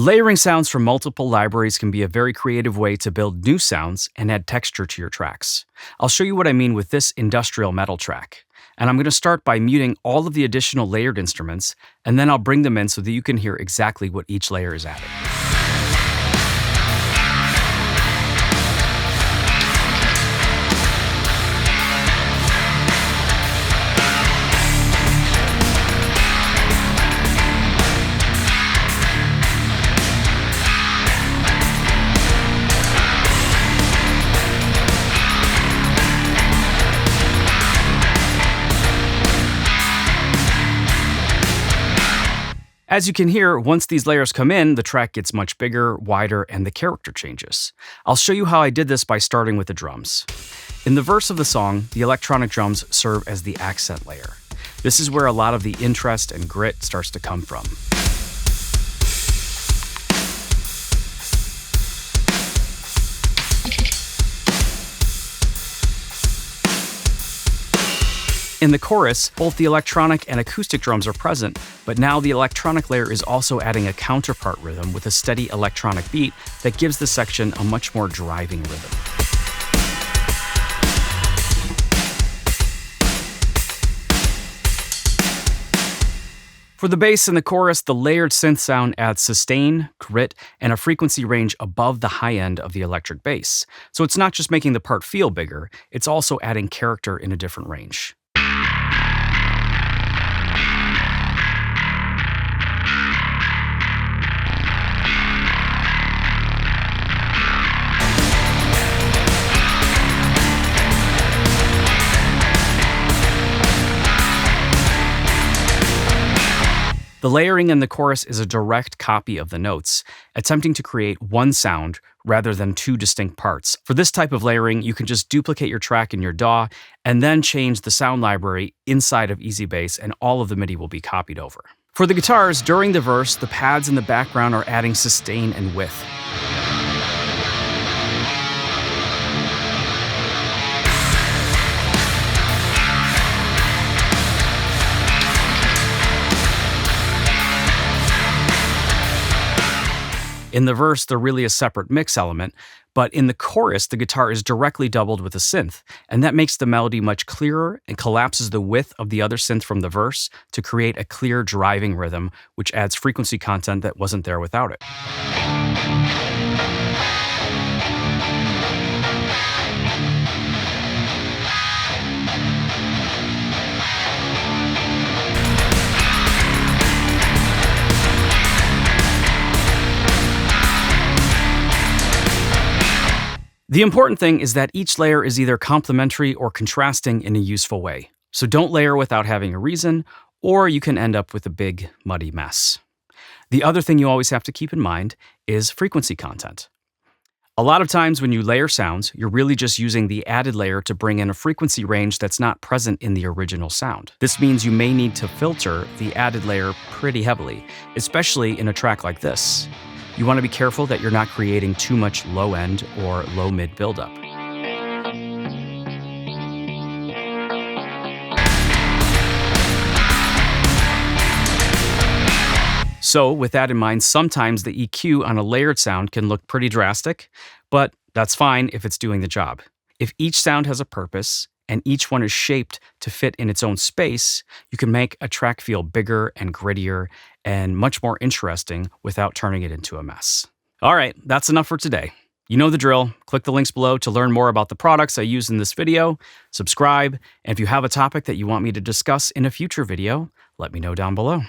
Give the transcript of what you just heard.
Layering sounds from multiple libraries can be a very creative way to build new sounds and add texture to your tracks. I'll show you what I mean with this industrial metal track. And I'm going to start by muting all of the additional layered instruments, and then I'll bring them in so that you can hear exactly what each layer is adding. As you can hear, once these layers come in, the track gets much bigger, wider, and the character changes. I'll show you how I did this by starting with the drums. In the verse of the song, the electronic drums serve as the accent layer. This is where a lot of the interest and grit starts to come from. In the chorus, both the electronic and acoustic drums are present, but now the electronic layer is also adding a counterpart rhythm with a steady electronic beat that gives the section a much more driving rhythm. For the bass in the chorus, the layered synth sound adds sustain, grit, and a frequency range above the high end of the electric bass. So it's not just making the part feel bigger, it's also adding character in a different range. The layering in the chorus is a direct copy of the notes, attempting to create one sound rather than two distinct parts. For this type of layering, you can just duplicate your track in your DAW and then change the sound library inside of EasyBass, and all of the MIDI will be copied over. For the guitars, during the verse, the pads in the background are adding sustain and width. In the verse, they're really a separate mix element, but in the chorus, the guitar is directly doubled with a synth, and that makes the melody much clearer and collapses the width of the other synth from the verse to create a clear driving rhythm, which adds frequency content that wasn't there without it. The important thing is that each layer is either complementary or contrasting in a useful way. So don't layer without having a reason, or you can end up with a big, muddy mess. The other thing you always have to keep in mind is frequency content. A lot of times when you layer sounds, you're really just using the added layer to bring in a frequency range that's not present in the original sound. This means you may need to filter the added layer pretty heavily, especially in a track like this. You want to be careful that you're not creating too much low-end or low-mid buildup. So with that in mind, sometimes the EQ on a layered sound can look pretty drastic, but that's fine if it's doing the job. If each sound has a purpose, and each one is shaped to fit in its own space, you can make a track feel bigger and grittier and much more interesting without turning it into a mess. All right, that's enough for today. You know the drill. Click the links below to learn more about the products I used in this video, subscribe, and if you have a topic that you want me to discuss in a future video, let me know down below.